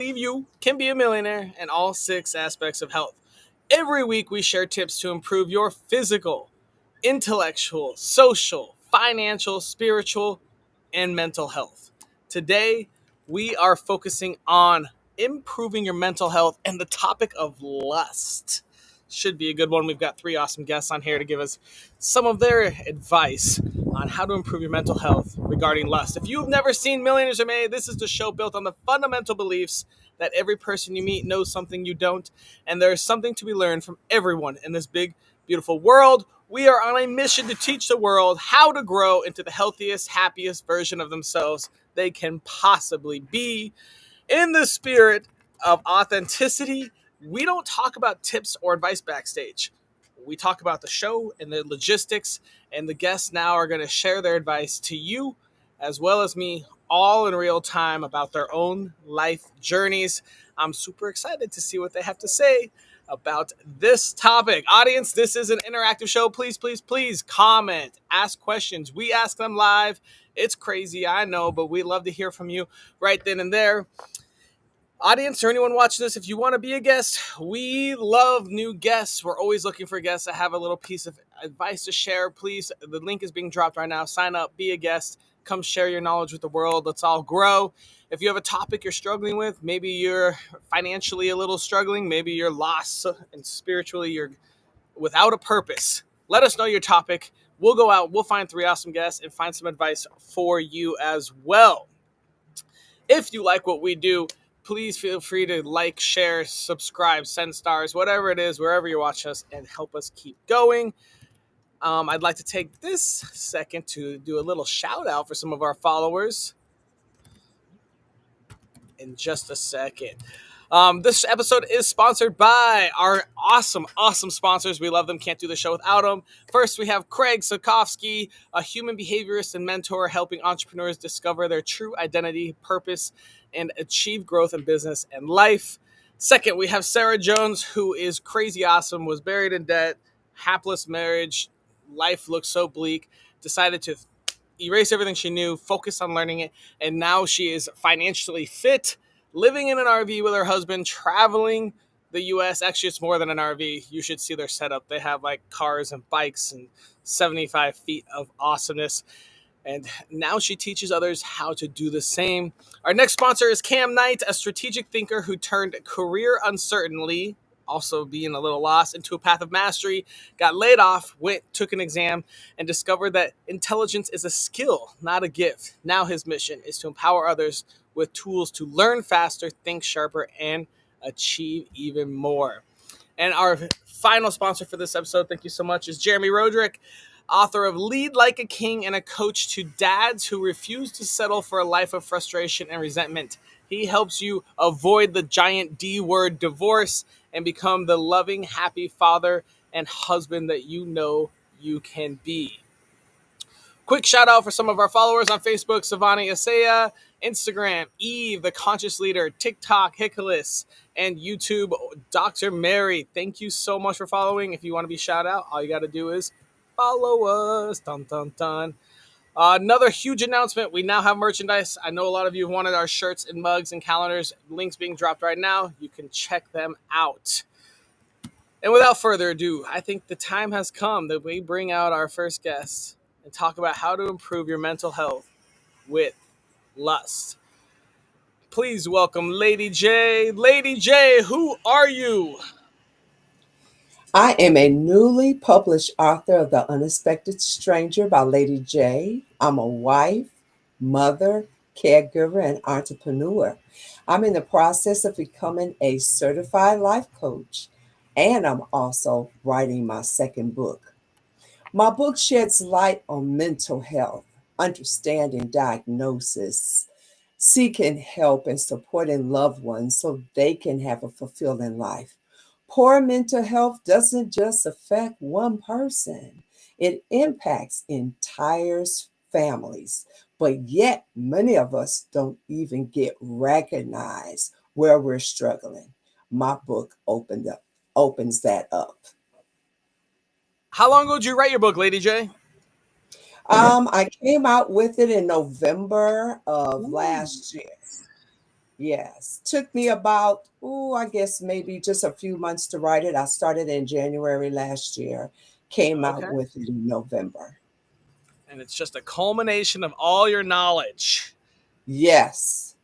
believe you can be a millionaire in all six aspects of health. Every week, we share tips to improve your physical, intellectual, social, financial, spiritual, and mental health. Today, we are focusing on improving your mental health and the topic of lust. Should be a good one. We've got three awesome guests on here to give us some of their advice on how to improve your mental health regarding lust. If you've never seen Millionaires Are Made, this is the show built on the fundamental beliefs that every person you meet knows something you don't, and there's something to be learned from everyone in this big, beautiful world. We are on a mission to teach the world how to grow into the healthiest, happiest version of themselves they can possibly be. In the spirit of authenticity, we don't talk about tips or advice backstage. We talk about the show and the logistics, and the guests now are going to share their advice to you as well as me, all in real time about their own life journeys. I'm super excited to see what they have to say about this topic. Audience, this is an interactive show. Please, please, please comment, ask questions. We ask them live. It's crazy, I know, but we love to hear from you right then and there. Audience or anyone watching this, if you want to be a guest, we love new guests. We're always looking for guests that have a little piece of advice to share. Please, the link is being dropped right now. Sign up, be a guest, come share your knowledge with the world. Let's all grow. If you have a topic you're struggling with, maybe you're financially a little struggling, maybe you're lost and spiritually you're without a purpose, let us know your topic. We'll go out, we'll find three awesome guests and find some advice for you as well. If you like what we do, please feel free to like, share, subscribe, send stars, whatever it is, wherever you're watching us, and help us keep going. I'd like to take this second to do a little shout out for some of our followers in just a second. This episode is sponsored by our awesome sponsors. We love them. Can't do the show without them. First, we have Craig Sokofsky, a human behaviorist and mentor helping entrepreneurs discover their true identity, purpose, and achieve growth in business and life. Second, we have Sarah Jones, who is crazy awesome, was buried in debt, hapless marriage, life looks so bleak, decided to erase everything she knew, focus on learning it, and now she is financially fit, living in an RV with her husband, traveling the U.S. Actually, it's more than an RV. You should see their setup. They have like cars and bikes and 75 feet of awesomeness. And now she teaches others how to do the same. Our next sponsor is Cam Knight, a strategic thinker who turned career uncertainty, also being a little lost, into a path of mastery, got laid off, took an exam, and discovered that intelligence is a skill, not a gift. Now his mission is to empower others with tools to learn faster, think sharper, and achieve even more. And our final sponsor for this episode, thank you so much, is Jeremy Roderick, author of Lead Like a King and a coach to dads who refuse to settle for a life of frustration and resentment. He helps you avoid the giant D word, divorce, and become the loving, happy father and husband that you know you can be. Quick shout out for some of our followers on Facebook: Savani Asaya, Instagram, Eve, the Conscious Leader, TikTok, Hickolis, and YouTube, Dr. Mary. Thank you so much for following. If you want to be shout out, all you got to do is follow us. Dun, dun, dun. Another huge announcement. We now have merchandise. I know a lot of you have wanted our shirts and mugs and calendars. Links being dropped right now. You can check them out. And without further ado, I think the time has come that we bring out our first guest and talk about how to improve your mental health with lust. Please welcome Lady J. Lady J, who are you? I am a newly published author of The Unexpected Stranger by Lady J. I'm a wife, mother, caregiver, and entrepreneur. I'm in the process of becoming a certified life coach, and I'm also writing my second book. My book sheds light on mental health, understanding diagnosis, seeking help, and supporting loved ones so they can have a fulfilling life. Poor mental health doesn't just affect one person, it impacts entire families. But yet, many of us don't even get recognized where we're struggling. My book opens that up. How long ago did you write your book, Lady J? I came out with it in November of Ooh. last year. Yes. Took me about, I guess maybe just a few months to write it. I started in January last year, came out Okay. with it in November. And it's just a culmination of all your knowledge. Yes.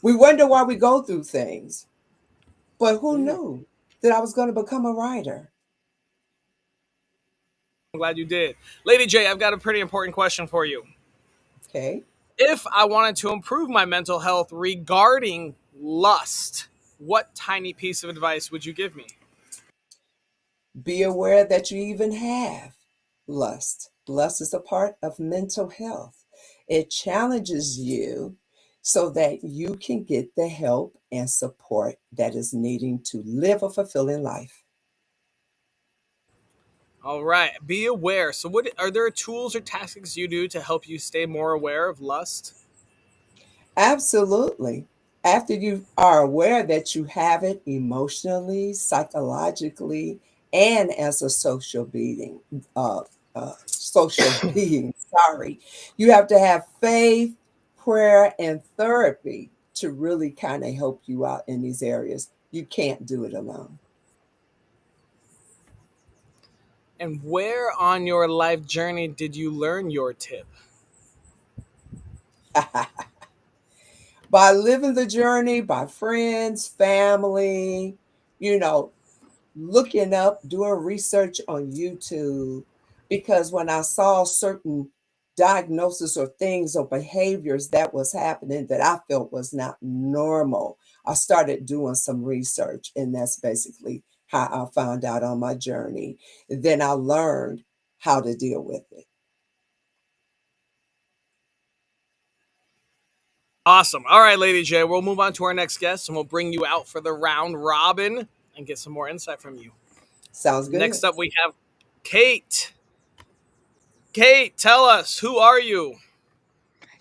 We wonder why we go through things, but who Ooh, knew that I was going to become a writer? I'm glad you did. Lady J, I've got a pretty important question for you. Okay. If I wanted to improve my mental health regarding lust, what tiny piece of advice would you give me? Be aware that you even have lust. Lust is a part of mental health. It challenges you so that you can get the help and support that is needing to live a fulfilling life. All right, be aware. So, what are there tools or tactics you do to help you stay more aware of lust? Absolutely. After you are aware that you have it emotionally, psychologically, and as a social being, sorry, you have to have faith, prayer, and therapy to really kind of help you out in these areas. You can't do it alone. And where on your life journey did you learn your tip? By living the journey, by friends, family, you know, looking up, doing research on YouTube, because when I saw certain diagnosis or things or behaviors that was happening that I felt was not normal, I started doing some research, and that's basically how I found out on my journey. Then I learned how to deal with it. Awesome. All right, Lady J, we'll move on to our next guest and we'll bring you out for the round robin and get some more insight from you. Sounds good. Next up, we have Kate. Kate, tell us, who are you?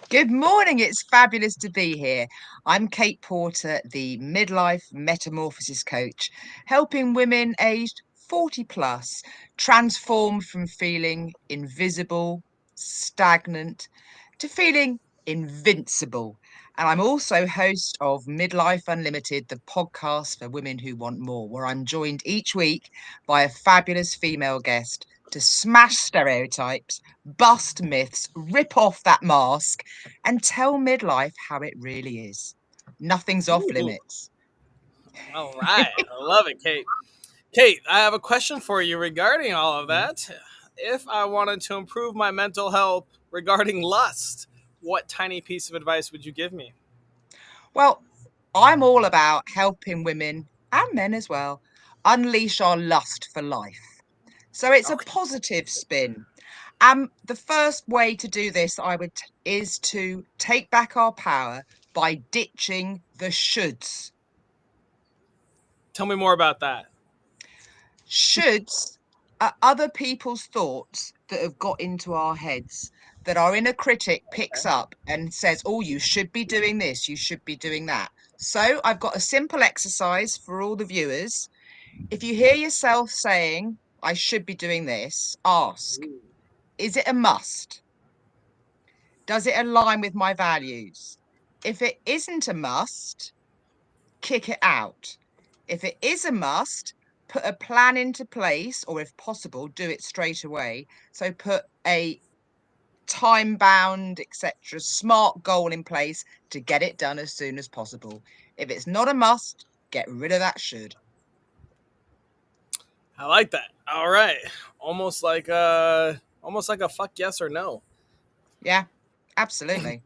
Good morning. It's fabulous to be here. I'm Kate Porter, the midlife metamorphosis coach, helping women aged 40 plus transform from feeling invisible, stagnant, to feeling invincible. And I'm also host of Midlife Unlimited, the podcast for women who want more, where I'm joined each week by a fabulous female guest to smash stereotypes, bust myths, rip off that mask, and tell midlife how it really is. Nothing's off Ooh, limits. all right. I love it, Kate. Kate, I have a question for you regarding all of that. If I wanted to improve my mental health regarding lust, what tiny piece of advice would you give me? Well, I'm all about helping women and men as well unleash our lust for life. So it's a Okay. positive spin. The first way to do this, is to take back our power by ditching the shoulds. Tell me more about that. Shoulds are other people's thoughts that have got into our heads that our inner critic picks up and says, oh, you should be doing this, you should be doing that. So I've got a simple exercise for all the viewers. If you hear yourself saying, I should be doing this, ask, Ooh. is it a must? Does it align with my values? If it isn't a must, kick it out. If it is a must, put a plan into place, or if possible, do it straight away. So put a time bound, etc., smart goal in place to get it done as soon as possible. If it's not a must, get rid of that should. I like that. All right. Almost like a fuck yes or no. Yeah, absolutely.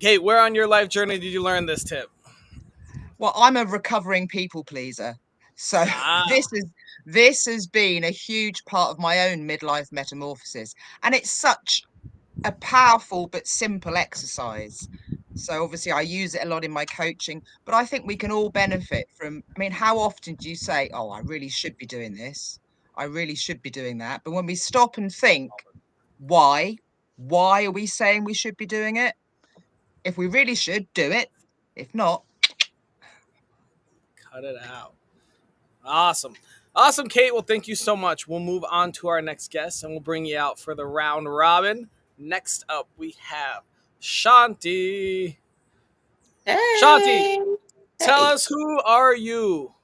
Kate, where on your life journey did you learn this tip? Well, I'm a recovering people pleaser. So Ah, this has been a huge part of my own midlife metamorphosis. And it's such a powerful but simple exercise. So obviously I use it a lot in my coaching, but I think we can all benefit from, I mean, how often do you say, "Oh, I really should be doing this. I really should be doing that." But when we stop and think, why? Why are we saying we should be doing it? If we really should, do it. If not, cut it out. Awesome. Awesome, Kate. Well, thank you so much. We'll move on to our next guest and we'll bring you out for the round robin. Next up, we have Shanti. Shanti, Hey, tell hey. us, who are you?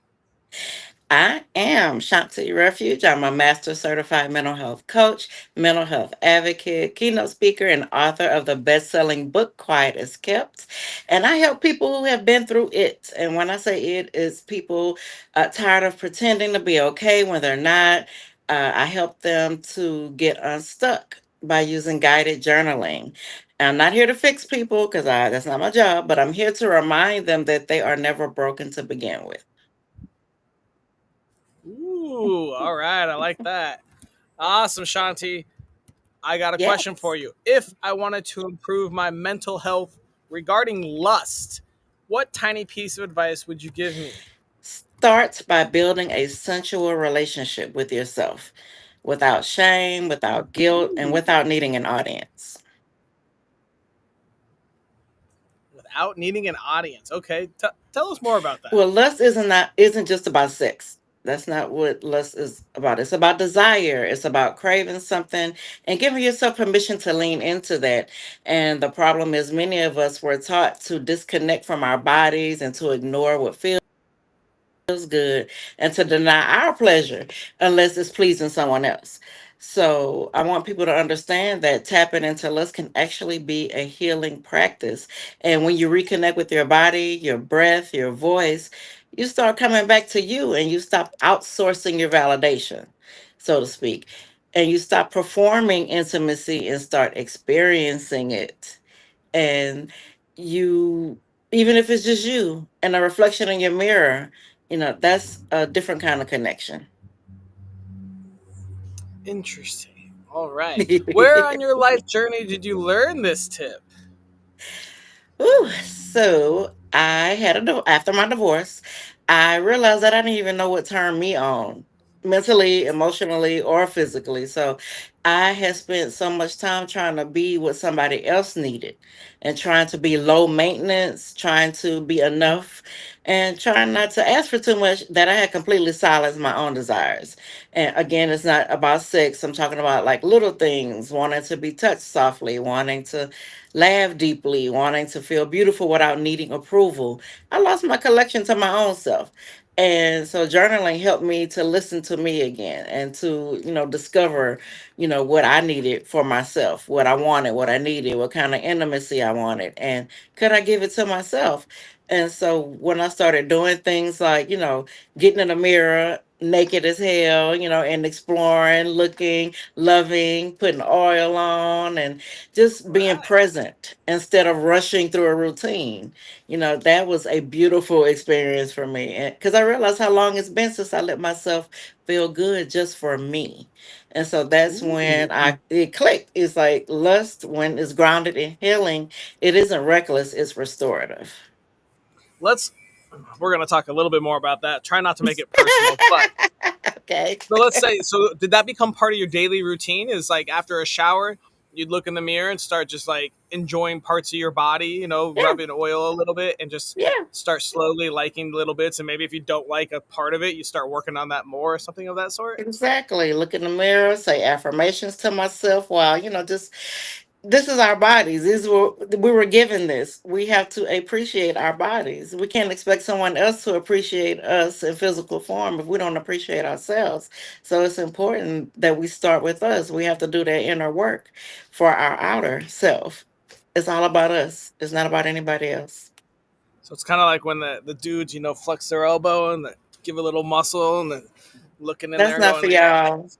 I am Shanti Refuge. I'm a master certified mental health coach, mental health advocate, keynote speaker, and author of the best selling book, Quiet as Kept. And I help people who have been through it. And when I say it, it's people tired of pretending to be okay when they're not. I help them to get unstuck by using guided journaling. I'm not here to fix people because that's not my job, but I'm here to remind them that they are never broken to begin with. Ooh, all right. I like that. Awesome, Shanti. I got a question for Yes. you. If I wanted to improve my mental health regarding lust, what tiny piece of advice would you give me? Start by building a sensual relationship with yourself without shame, without guilt, and Ooh, without needing an audience. without needing an audience. Okay, tell us more about that. Well, lust isn't just about sex. That's not what lust is about. It's about desire. It's about craving something and giving yourself permission to lean into that. And the problem is many of us were taught to disconnect from our bodies and to ignore what feels good and to deny our pleasure unless it's pleasing someone else. So I want people to understand that tapping into lust can actually be a healing practice. And when you reconnect with your body, your breath, your voice, you start coming back to you and you stop outsourcing your validation, so to speak. And you stop performing intimacy and start experiencing it. And you, even if it's just you and a reflection in your mirror, that's a different kind of connection. Interesting. All right. Where on your life journey did you learn this tip? Ooh, so after my divorce, I realized that I didn't even know what turned me on mentally, emotionally, or physically. So I had spent so much time trying to be what somebody else needed and trying to be low maintenance, trying to be enough, and trying not to ask for too much that I had completely silenced my own desires. And again, it's not about sex. I'm talking about like little things, wanting to be touched softly, wanting to laugh deeply, wanting to feel beautiful without needing approval. I lost my collection to my own self. And so journaling helped me to listen to me again and to, discover, what I needed for myself, what I wanted, what I needed, what kind of intimacy I wanted, and could I give it to myself? And so when I started doing things like, getting in the mirror naked as hell, and exploring, looking, loving, putting oil on, and just being Right. present instead of rushing through a routine. That was a beautiful experience for me because I realized how long it's been since I let myself feel good just for me. And so that's Ooh. when it clicked. It's like lust, when it's grounded in healing, it isn't reckless, it's restorative. Let's we're going to talk a little bit more about that. Try not to make it personal, but Okay. so let's say, so did that become part of your daily routine? Is like after a shower, you'd look in the mirror and start just like enjoying parts of your body, Yeah. rubbing oil a little bit and just Yeah. start slowly liking little bits. And maybe if you don't like a part of it, you start working on that more or something of that sort. Exactly. Look in the mirror, say affirmations to myself while, just this is our bodies. We were given this. We have to appreciate our bodies. We can't expect someone else to appreciate us in physical form if we don't appreciate ourselves. So it's important that we start with us. We have to do that inner work for our outer self. It's all about us. It's not about anybody else. So it's kind of like when the dudes, flex their elbow and give a little muscle and then looking in That's there not for going, yeah, y'all.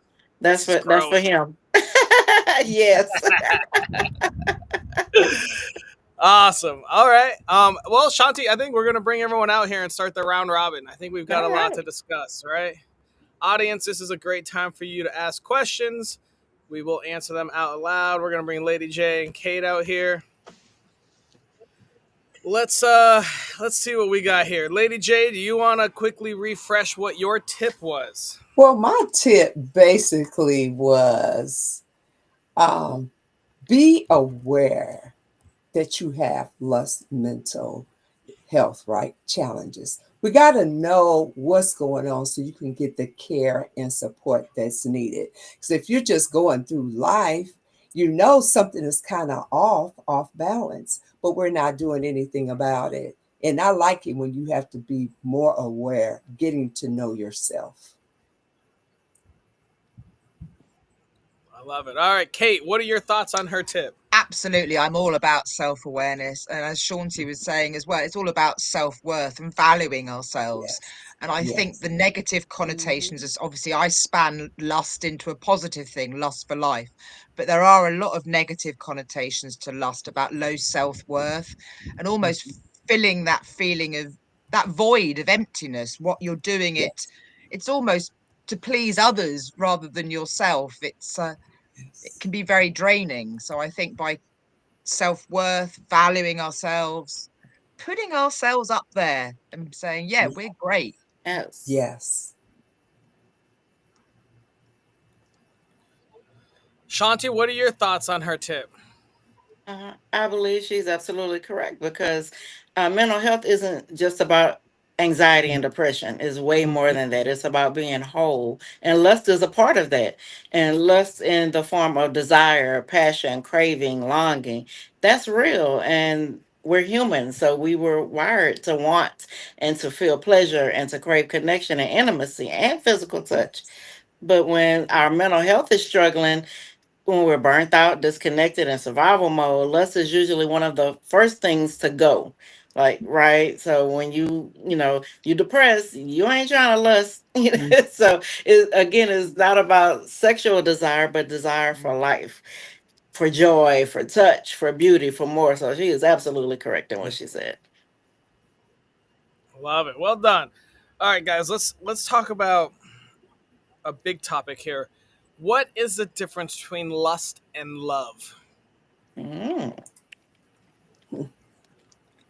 this is That's for growing. him. Yes. Awesome. All right. Well, Shanti, I think we're gonna bring everyone out here and start the round robin. I think we've got All a lot to right. discuss, right? Audience, this is a great time for you to ask questions. We will answer them out loud. We're gonna bring Lady J and Kate out here. Let's let's see what we got here. Lady J, do you wanna quickly refresh what your tip was? Well, my tip basically was um, be aware that you have lust mental health, right? Challenges. We got to know what's going on so you can get the care and support that's needed. Because if you're just going through life You know something is kind of off balance, but we're not doing anything about it. And I like it when you have to be more aware, getting to know yourself. I love it. All right, Kate, what are your thoughts on her tip? Absolutely, I'm all about self-awareness, and as Shaunti was saying as well, it's all about self-worth and valuing ourselves. Yes. And I think Yes. the negative Hmm. connotations is obviously I span lust into a positive thing, lust for life, but there are a lot of negative connotations to lust about low self-worth and almost filling that feeling of that void of emptiness. What you're doing Yes. it's almost to please others rather than yourself. It Yes. can be very draining. So I think by self-worth, valuing ourselves, putting ourselves up there and saying, "Yeah, Ye- we're great." Yes. Yes. Shanti, what are your thoughts on her tip? I believe she's absolutely correct because mental health isn't just about anxiety and depression. It's way more Mhm. than that. It's about being whole, and lust is a part of that. And lust in the form of desire, passion, craving, longing, that's real. And we're human, so we were wired to want and to feel pleasure and to crave connection and intimacy and physical touch. Yes. But when our mental health is struggling, when we're burnt out, disconnected, in survival mode, lust is usually one of the first things to go. Like, right? So when you depressed, you ain't trying to lust. Mhm. So it again is not about sexual desire, but desire for life, for joy, for touch, for beauty, for more. So she is absolutely correct in what Yeah. she said. Love it. Well done. All right, guys, let's talk about a big topic here. What is the difference between lust and love? Mm.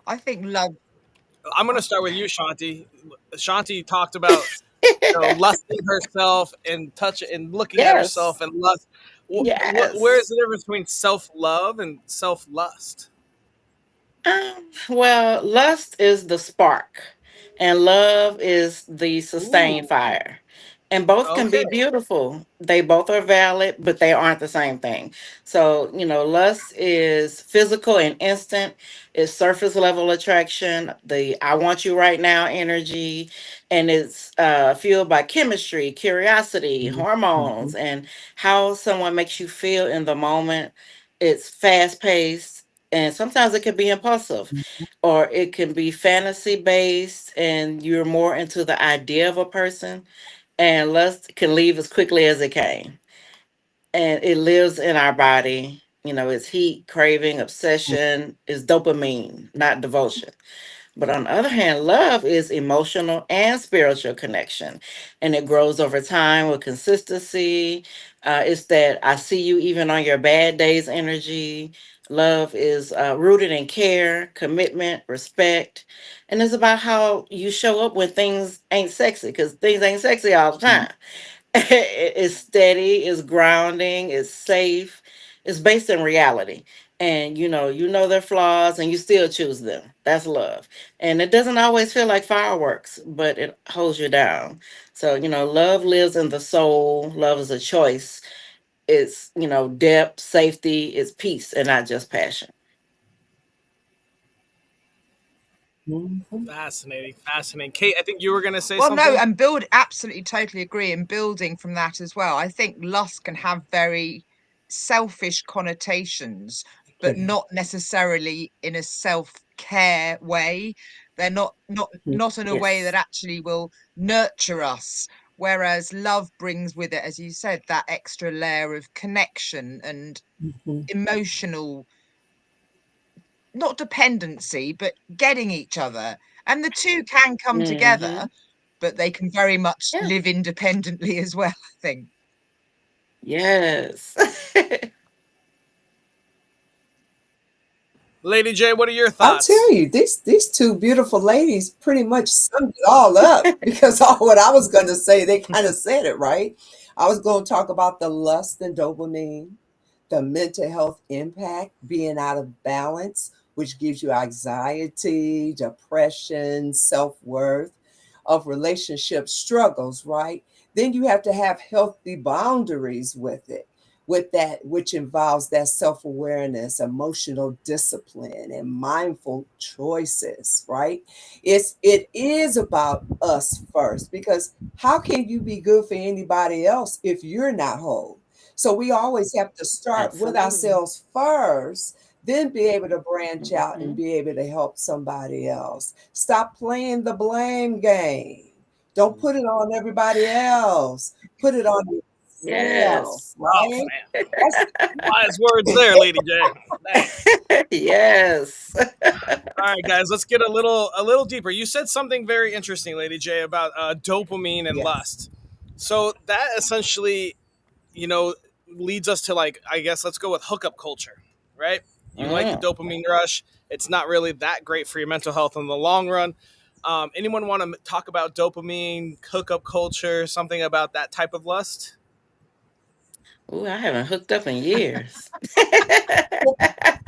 I think love. I'm going I, to start with you, Shanti. Shanti talked about lusting herself and touch and looking at herself Yes. and lust. Where is Yes. the difference between self love and self lust? Well, lust is the spark, and love is the sustained Ooh, fire. And both can okay. be beautiful. They both are valid, but they aren't the same thing. So, lust is physical and instant, it's surface level attraction, the I want you right now energy, and it's fueled by chemistry, curiosity, Mhm. hormones, Mhm. and how someone makes you feel in the moment. It's fast paced and sometimes it can be impulsive or it can be fantasy based and you're more into the idea of a person, and lust can leave as quickly as it came, and it lives in our body. It's heat, craving, obsession, is dopamine, not devotion. But on the other hand, love is emotional and spiritual connection, and it grows over time with consistency. It's that I see you even on your bad days energy. Love is rooted in care, commitment, respect, and it's about how you show up when things ain't sexy, because things ain't sexy all the Mhm. time. It's steady, it's grounding, it's safe, it's based in reality. And you know their flaws and you still choose them. That's love. And it doesn't always feel like fireworks, but it holds you down. So, love lives in the soul. Love is a choice. It's, depth, safety, it's peace and not just passion. Mhm. Fascinating, fascinating. Kate, I think you were going to say well, no, something. and build absolutely totally agree. And building from that as well, I think lust can have very selfish connotations, but Yeah. not necessarily in a self-care way. They're Mhm. not in a way that Yes. actually will nurture us. Whereas love brings with it, as you said, that extra layer of connection and Mhm. emotional, not dependency, but getting each other. And the two can come together, Mm-hmm. but they can very much Yeah. live independently as well, I think. Yes. Lady J, what are your I'll thoughts? tell you, these two beautiful ladies pretty much summed it all up because all what I was going to say, they kind of said it right. I was going to talk about the lust and dopamine, the mental health impact, being out of balance, which gives you anxiety, depression, self worth, of relationship struggles, right? Then you have to have healthy boundaries with it, with that, which involves that self-awareness, emotional discipline, and mindful choices, right? It is about us first, because how can you be good for anybody else if you're not whole? So we always have to start with Absolutely. ourselves first, then be able to branch out and Hmm. be able to help somebody else. Stop playing the blame game. Don't put it on everybody else. Put it on yourself, Yes. Oh right? man, That's wise words there, Lady J. Man. Yes. All right, guys, let's get a little deeper. You said something very interesting, Lady J, about dopamine and yes. lust. So that essentially, you know, leads us to, like, I guess let's go with hookup culture, right? You like the Mm. dopamine rush. It's not really that great for your mental health in the long run. Anyone want to talk about dopamine, hookup culture, something about that type of lust? Ooh, I haven't hooked up in years.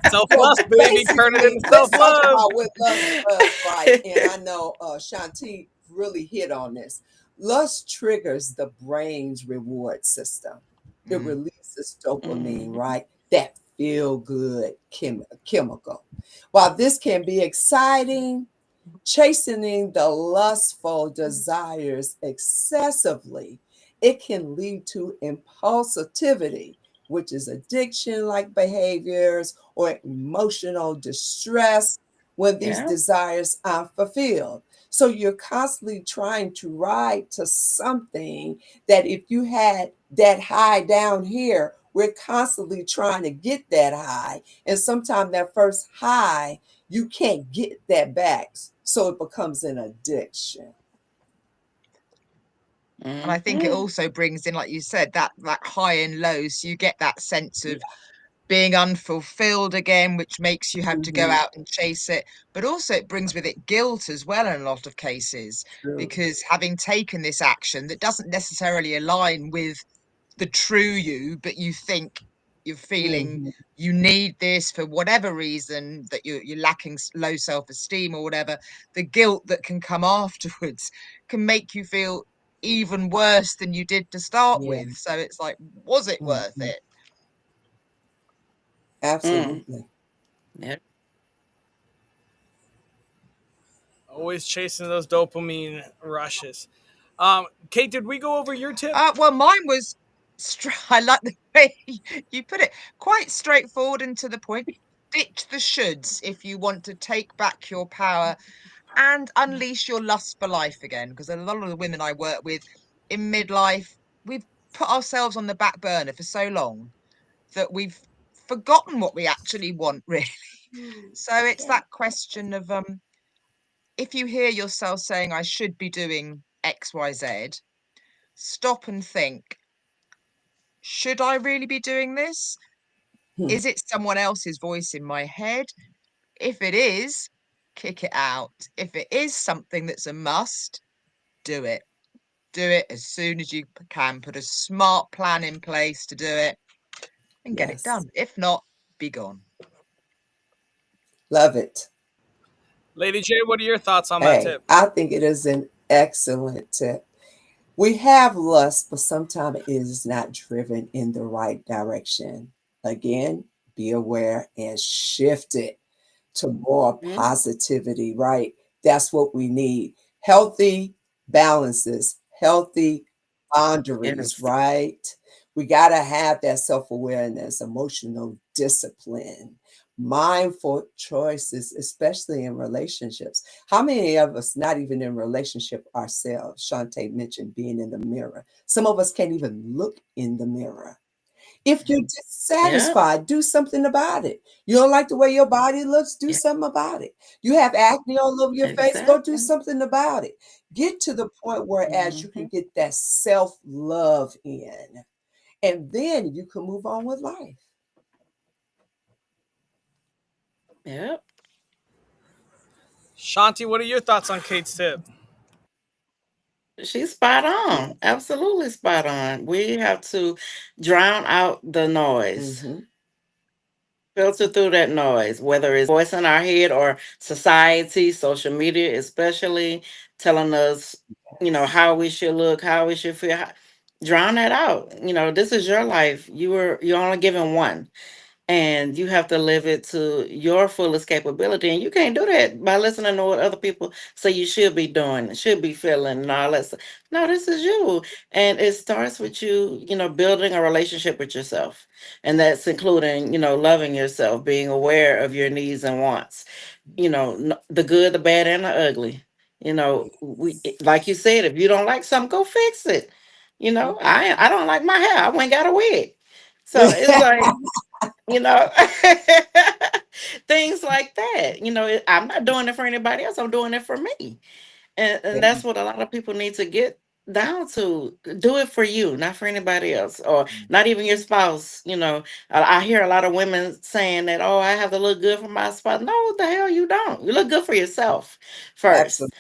Self Well, lust, baby. Turn it basically, into self let's talk love. about what lust does, right? And I know Shanti really hit on this. Lust triggers the brain's reward system. It Mm. releases dopamine, Mhm. right? That feel good chemical. While this can be exciting, chastening the lustful desires excessively, it can lead to impulsivity, which is addiction like behaviors, or emotional distress when these Yeah. desires are fulfilled. So you're constantly trying to ride to something that, if you had that high down here, we're constantly trying to get that high. And sometimes that first high, you can't get that back. So it becomes an addiction. And I think it Hmm. also brings in, like you said, that high and low. So you get that sense Yeah. of being unfulfilled again, which makes you have to go Hmm. out and chase it. But also it brings with it guilt as well in a lot of cases, True. because having taken this action that doesn't necessarily align with the true you, but you think you're feeling Hmm. you need this for whatever reason, that you're lacking low self-esteem or whatever, the guilt that can come afterwards can make you feel even worse than you did to start Yeah. with. So it's like, was it worth Hmm. it? Mm. Absolutely. Yep. Always chasing those dopamine rushes. Kate, did we go over your tip? Well, mine was I like the way you put it, quite straightforward and to the point. Ditch the shoulds if you want to take back your power and unleash your lust for life again. Because a lot of the women I work with in midlife, we've put ourselves on the back burner for so long that we've forgotten what we actually want, really. So it's that question of if you hear yourself saying, I should be doing XYZ, stop and think, should I really be doing this? Hmm. Is it someone else's voice in my head? If it is, kick it out. If it is something that's a must, do it. Do it as soon as you can. Put a smart plan in place to do it and get it Yes. done. If not, be gone. Love it. Lady J, what are your thoughts on that Hey, tip? I think it is an excellent tip. We have lust, but sometimes it is not driven in the right direction. Again, be aware and shift it to more Yeah. positivity, right? That's what we need. Healthy balances, healthy boundaries, Yes. right? We got to have that self awareness, emotional discipline, mindful choices, especially in relationships. How many of us not even in relationship ourselves? Shantae mentioned being in the mirror. Some of us can't even look in the mirror. If you're Yeah. dissatisfied, do something about it. You don't like the way your body looks, do Yeah. something about it. You have acne all over your face, go do Exactly. something about it. Get to the point where as you can Hmm. get that self-love in, and then you can move on with life. Yep. Shanti, what are your thoughts on Kate's tip? She's spot Yeah. on. Absolutely spot on. We have to drown out the noise, Mm-hmm. filter through that noise, whether it's voice in our head or society, social media, especially telling us, Yes. how we should look, how we should feel. Drown that out. This is your life. You're only given one, and you have to live it to your fullest capability. And you can't do that by listening to what other people say you should be doing, should be feeling, and all that stuff. No, this is you. And it starts with you, building a relationship with yourself. And that's including, loving yourself, being aware of your needs and wants, the good, the bad, and the ugly. Like you said, if you don't like something, go fix it. Mm-hmm. I don't like my hair. I went and got a wig. So it's like, you know things like that. I'm not doing it for anybody else, I'm doing it for me. And Yeah, that's what a lot of people need to get down to. Do it for you, not for anybody else, or not even your spouse. I hear a lot of women saying that, oh, I have to look good for my spouse. No, what the hell, you don't. You look good for yourself first. absolutely.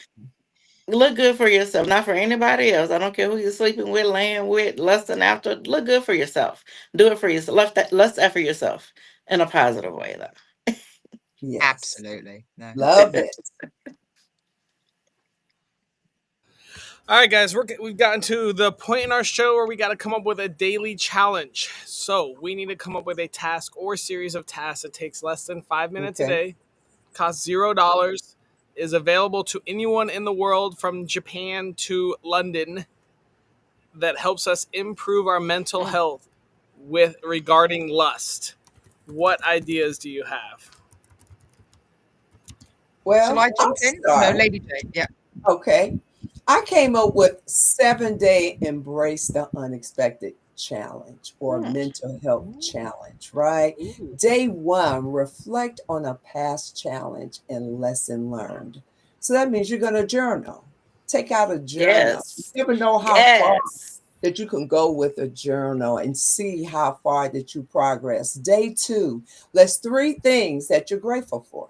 Look good for yourself, not for anybody else. I don't care who you're sleeping with, laying with, lusting after. Look good for yourself. Do it for yourself. Lust after yourself in a positive way, Yes. Absolutely. No. Love it. All right, guys, we've gotten to the point in our show where we got to come up with a daily challenge. So we need to come up with a task or series of tasks that takes less than 5 minutes a Okay. day, costs $0, is available to anyone in the world from Japan to London, that helps us improve our mental though. health with regarding lust. What ideas do you have? Shall Well, I I'll jump in? No, start. Lady Jane. Yeah. Okay. I came up with 7-day embrace the unexpected challenge or Hmm. mental health Ooh, challenge, right? ooh, Day one, reflect on a past challenge and lesson learned. So that means you're going to journal. Take out a journal. You Yes. never know how far Yes. that you can go with a journal and see how far that you progress. Day two, list 3 things that you're grateful for.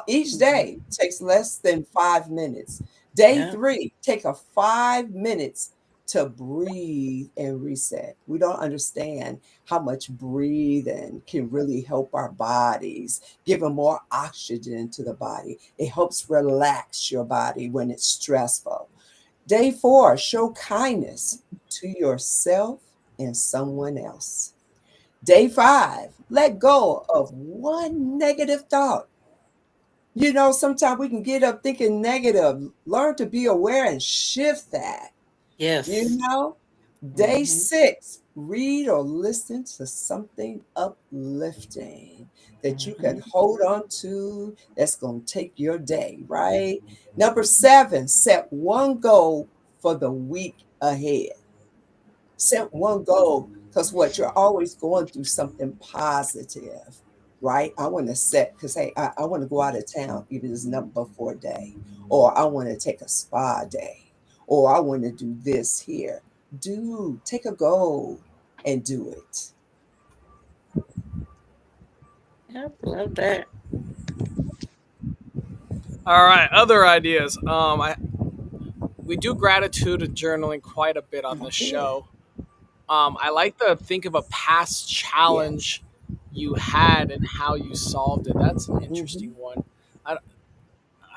Each day Mhm. takes less than 5 minutes. Day Yeah. three, take a 5 minutes to breathe and reset. We don't understand how much breathing can really help our bodies, giving more oxygen to the body. It helps relax your body when it's stressful. Day four, show kindness to yourself and someone else. Day five, let go of one negative thought. Sometimes we can get up thinking negative. Learn to be aware and shift that. You Yes. know, Day Hmm. six, read or listen to something uplifting that you can Hmm. hold on to that's going to take your day, right? Number seven, set one goal for the week ahead. Set one goal because what you're always going through something positive, right? I want to set because hey, I want to go out of town if it's number 4 day, or I want to take a spa day, or I want to do this here. Take a goal and do it. Yep. Love that. all right, other ideas. We do gratitude and journaling quite a bit on Oh, this good. show. I like to think of a past Yeah. challenge you had and how you solved it. That's an Hmm. interesting one. I,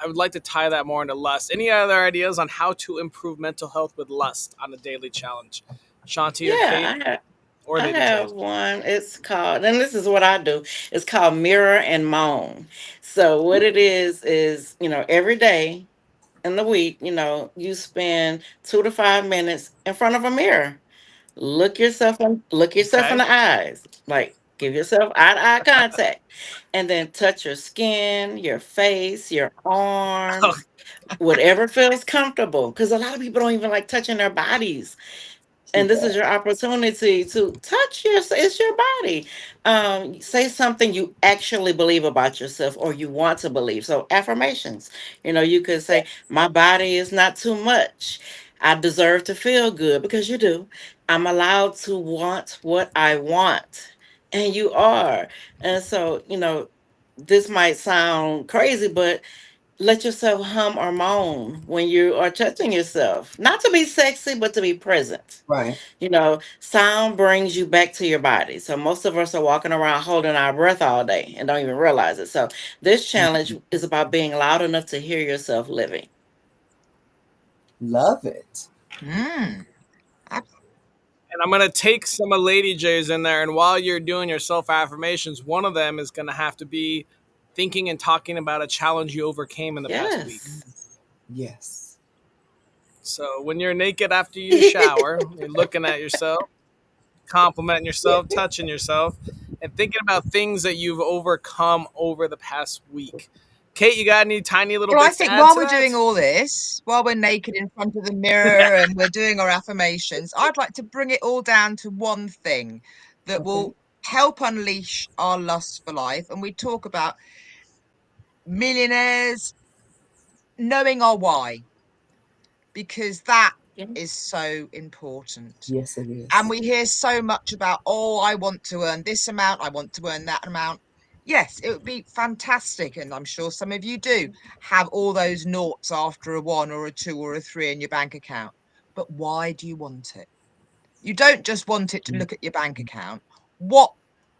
I would like to tie that more into lust. Any other ideas on how to improve mental health with lust on a daily challenge? Shanti or Yeah, Kate or I Lady J? have one. It's called, and this is what I do. It's called Mirror and Moan. So what it is, every day in the week, you spend 2 to 5 minutes in front of a mirror. Look yourself in Okay. the eyes. Like, give yourself eye to eye contact. And then touch your skin, your face, your arms, whatever feels comfortable. Because a lot of people don't even like touching their bodies, Too and this bad. is your opportunity to touch it's your body. Say something you actually believe about yourself or you want to believe. So affirmations, you could say, my body is not too much, I deserve to feel good, because you do. I'm allowed to want what I want, and you are. And so, this might sound crazy, but let yourself hum or moan when you are touching yourself, not to be sexy but to be present. Right. Sound brings you back to your body. So most of us are walking around holding our breath all day and don't even realize it. So this challenge Mhm. is about being loud enough to hear yourself living. Love it. Mm. And I'm gonna take some of Lady J's in there, and while you're doing your self affirmations, one of them is gonna have to be thinking and talking about a challenge you overcame in the past week. Yes. Yes. So when you're naked after you shower, you're looking at yourself, complimenting yourself, touching yourself, and thinking about things that you've overcome over the past week. Kate, you got any tiny little Well, I bits to think add while to we're doing that? all this, while we're naked in front of the mirror and we're doing our affirmations, I'd like to bring it all down to one thing that Okay. will help unleash our lust for life. And we talk about millionaires knowing our why, because that Yeah. is so important. Yes, it And is. we hear so much about, oh, I want to earn this amount, I want to earn that amount. Yes, it would be fantastic. And I'm sure some of you do have all those noughts after a one or a two or a three in your bank account. But why do you want it? You don't just want it to look at your bank account. What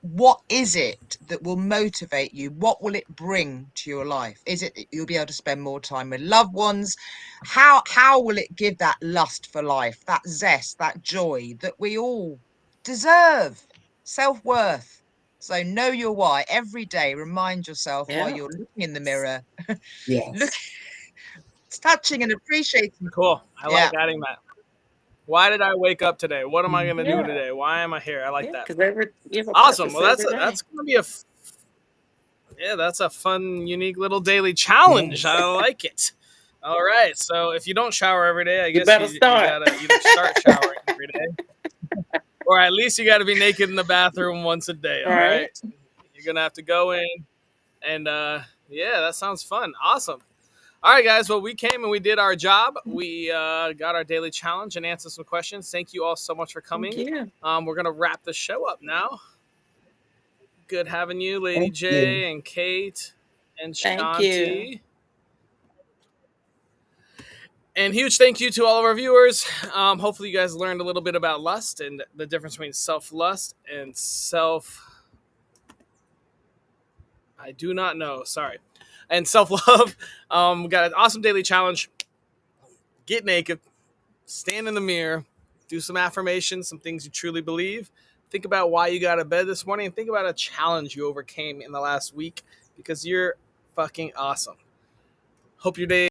what is it that will motivate you? What will it bring to your life? Is it that you'll be able to spend more time with loved ones? How will it give that lust for life, that zest, that joy that we all deserve? Self-worth. So know your why every day. Remind yourself while Yeah. you're looking in the mirror, look, Yes. touching and appreciating. Cool. I like Yeah. adding that. Why did I wake up today? What am I Mhm. going to do Yeah. today? Why am I here? I like Yeah. that. Because you have a Awesome. purpose Well, every day. that's going to be yeah, that's a fun, unique little daily challenge. I Yes. like it. All right. So if you don't shower every day, I You guess better you start. got to either start showering every day, or at least you got to be naked in the bathroom once a day. All right. Right? You're going to have to go in and, yeah, that sounds fun. Awesome. All right, guys. Well, we came and we did our job. We got our daily challenge and answered some questions. Thank you all so much for Thank coming. you. We're going to wrap the show up now. Good having you, Lady Thank you. J and Kate and Thank you. Shanti. And huge thank you to all of our viewers. Hopefully, you guys learned a little bit about lust and the difference between self lust and self. I do not know. Sorry. And self love. We got an awesome daily challenge. Get naked, stand in the mirror, do some affirmations, some things you truly believe. Think about why you got out of bed this morning, and think about a challenge you overcame in the last week because you're fucking awesome. Hope your day